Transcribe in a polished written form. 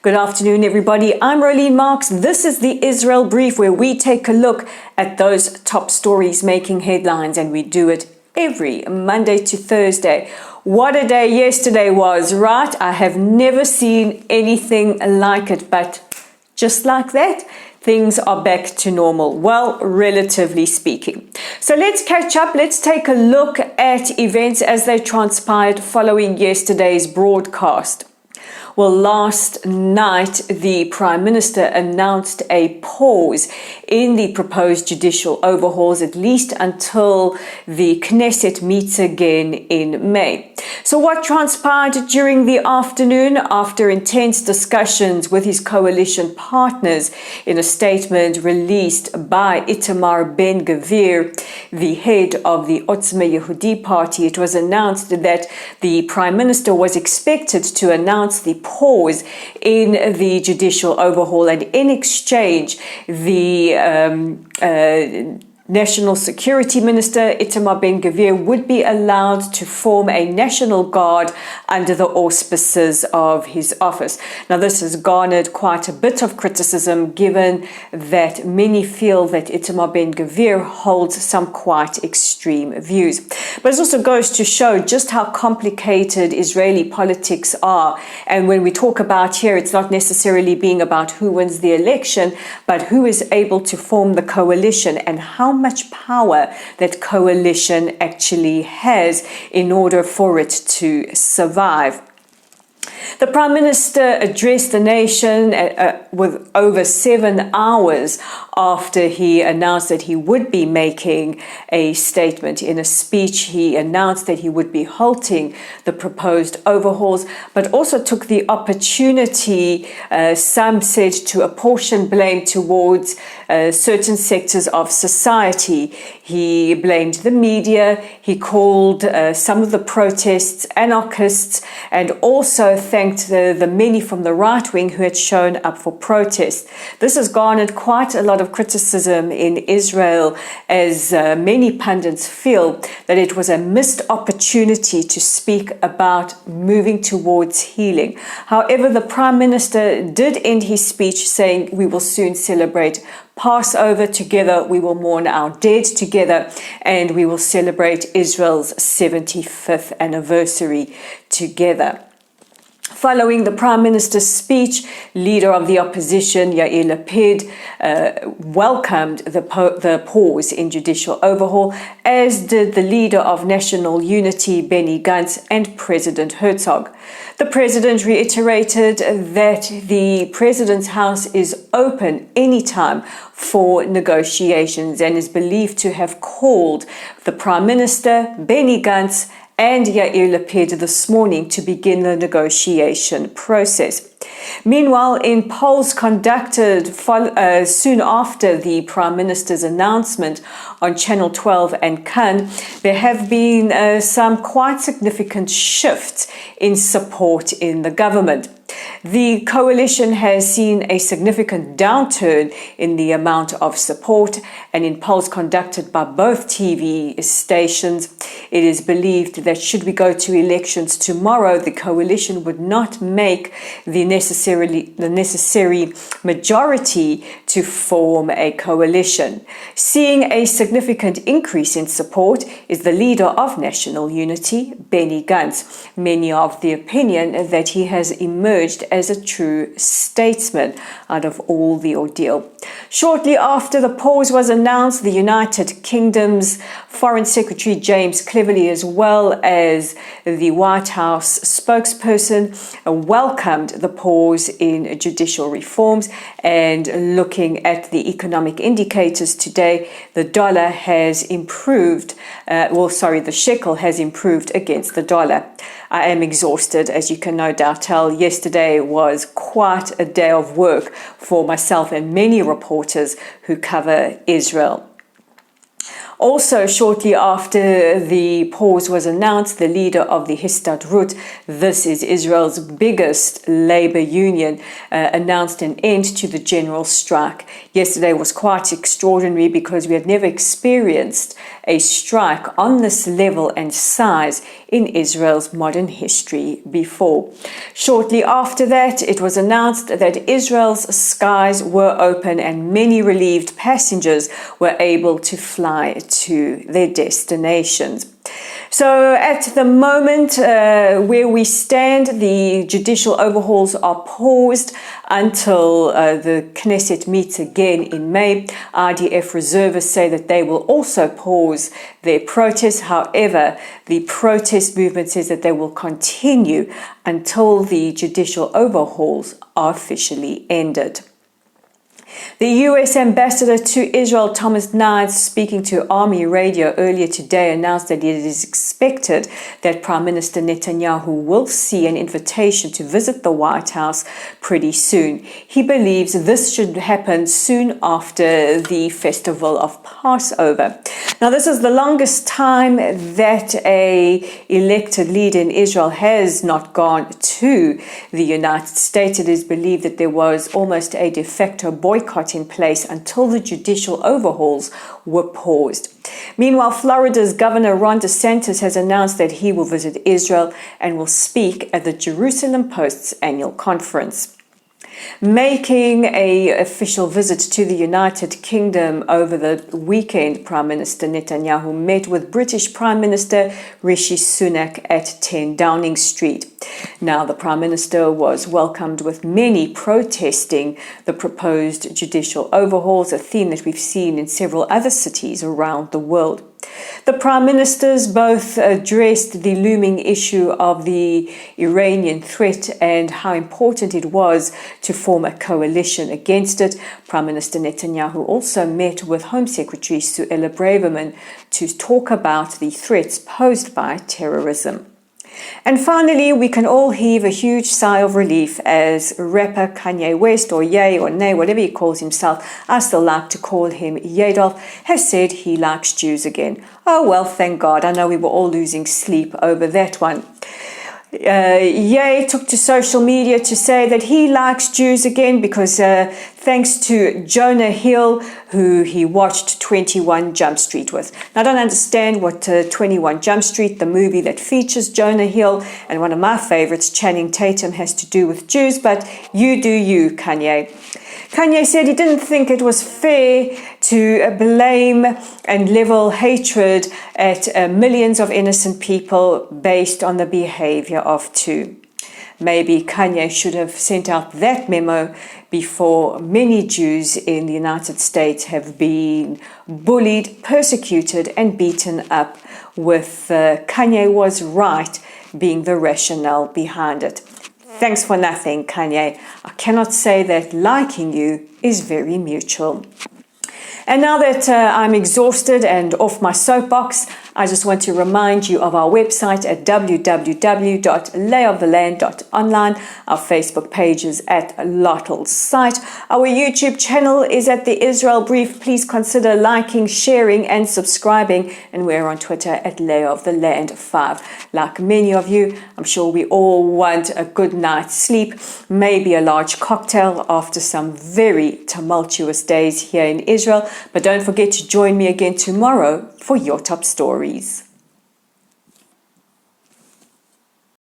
Good afternoon, everybody. I'm Rolene Marks. This is the Israel Brief, where we take a look at those top stories making headlines, and we do it every Monday to Thursday. What a day yesterday was, right? I have never seen anything like it, but just like that, things are back to normal. Well, relatively speaking. So let's catch up. Let's take a look at events as they transpired following yesterday's broadcast. Well, last night, the Prime Minister announced a pause in the proposed judicial overhauls, at least until the Knesset meets again in May. So what transpired during the afternoon? After intense discussions with his coalition partners, in a statement released by Itamar Ben-Gvir, the head of the Otzma Yehudi party, it was announced that the Prime Minister was expected to announce the pause in the judicial overhaul, and in exchange, the National Security Minister Itamar Ben-Gvir would be allowed to form a National Guard under the auspices of his office. Now, this has garnered quite a bit of criticism, given that many feel that Itamar Ben-Gvir holds some quite extreme views. But it also goes to show just how complicated Israeli politics are. And when we talk about here, it's not necessarily being about who wins the election, but who is able to form the coalition and how much power that coalition actually has in order for it to survive. The Prime Minister addressed the nation with over 7 hours after he announced that he would be making a statement. In a speech, he announced that he would be halting the proposed overhauls, but also took the opportunity, some said, to apportion blame towards certain sectors of society. He blamed the media, he called some of the protests anarchists, and also thanked the many from the right wing who had shown up for protest. This has garnered quite a lot of criticism in Israel, as many pundits feel that it was a missed opportunity to speak about moving towards healing. However, the Prime Minister did end his speech saying, "We will soon celebrate Passover together, we will mourn our dead together, and we will celebrate Israel's 75th anniversary together." Following the Prime Minister's speech, leader of the opposition, Yair Lapid, welcomed the pause in judicial overhaul, as did the leader of National Unity, Benny Gantz, and President Herzog. The president reiterated that the president's house is open anytime for negotiations, and is believed to have called the Prime Minister, Benny Gantz, and Yair Lapid this morning to begin the negotiation process. Meanwhile, in polls conducted soon after the Prime Minister's announcement on Channel 12 and Kan, there have been some quite significant shifts in support in the government. The coalition has seen a significant downturn in the amount of support, and in polls conducted by both TV stations, it is believed that should we go to elections tomorrow, the coalition would not make the necessary majority to form a coalition. Seeing a significant increase in support is the leader of National Unity, Benny Gantz. Many are of the opinion that he has emerged as a true statesman out of all the ordeal. Shortly after the pause was announced, the United Kingdom's Foreign Secretary James Cleverly, as well as the White House spokesperson, welcomed the pause in judicial reforms. And looking at the economic indicators today, the dollar has improved, the shekel has improved against the dollar. I am exhausted, as you can no doubt tell. Yesterday was quite a day of work for myself and many reporters who cover Israel. Also, shortly after the pause was announced, the leader of the Histadrut, this is Israel's biggest labor union, announced an end to the general strike. Yesterday was quite extraordinary because we had never experienced a strike on this level and size in Israel's modern history before. Shortly after that, it was announced that Israel's skies were open and many relieved passengers were able to fly to their destinations. So at the moment where we stand, the judicial overhauls are paused until the Knesset meets again in May. IDF reservists say that they will also pause their protests. However, the protest movement says that they will continue until the judicial overhauls are officially ended. The US ambassador to Israel, Thomas Nides, speaking to Army Radio earlier today, announced that it is expected that Prime Minister Netanyahu will see an invitation to visit the White House pretty soon. He believes this should happen soon after the festival of Passover. Now, this is the longest time that an elected leader in Israel has not gone to the United States. It is believed that there was almost a de facto boycott in place until the judicial overhauls were paused. Meanwhile, Florida's Governor Ron DeSantis has announced that he will visit Israel and will speak at the Jerusalem Post's annual conference. Making an official visit to the United Kingdom over the weekend, Prime Minister Netanyahu met with British Prime Minister Rishi Sunak at 10 Downing Street. Now, the Prime Minister was welcomed with many protesting the proposed judicial overhauls, a theme that we've seen in several other cities around the world. The Prime Ministers both addressed the looming issue of the Iranian threat and how important it was to form a coalition against it. Prime Minister Netanyahu also met with Home Secretary Suella Braverman to talk about the threats posed by terrorism. And finally, we can all heave a huge sigh of relief as rapper Kanye West, or Ye or Nay, whatever he calls himself, I still like to call him Yadolf, has said he likes Jews again. Oh well, thank God. I know we were all losing sleep over that one. Ye took to social media to say that he likes Jews again because thanks to Jonah Hill, who he watched 21 Jump Street with. Now, I don't understand what 21 Jump Street, the movie that features Jonah Hill and one of my favorites, Channing Tatum, has to do with Jews, but you do you, Kanye. Kanye said he didn't think it was fair to blame and level hatred at millions of innocent people based on the behavior of two. Maybe Kanye should have sent out that memo before many Jews in the United States have been bullied, persecuted, and beaten up, with Kanye was right being the rationale behind it. Thanks for nothing, Kanye. I cannot say that liking you is very mutual. And now that I'm exhausted and off my soapbox, I just want to remind you of our website at www.layoftheland.online, our Facebook pages at Lottle's site. Our YouTube channel is at The Israel Brief. Please consider liking, sharing, and subscribing. And we're on Twitter at LayOfTheLand5. Like many of you, I'm sure we all want a good night's sleep, maybe a large cocktail after some very tumultuous days here in Israel. But don't forget to join me again tomorrow for your top stories.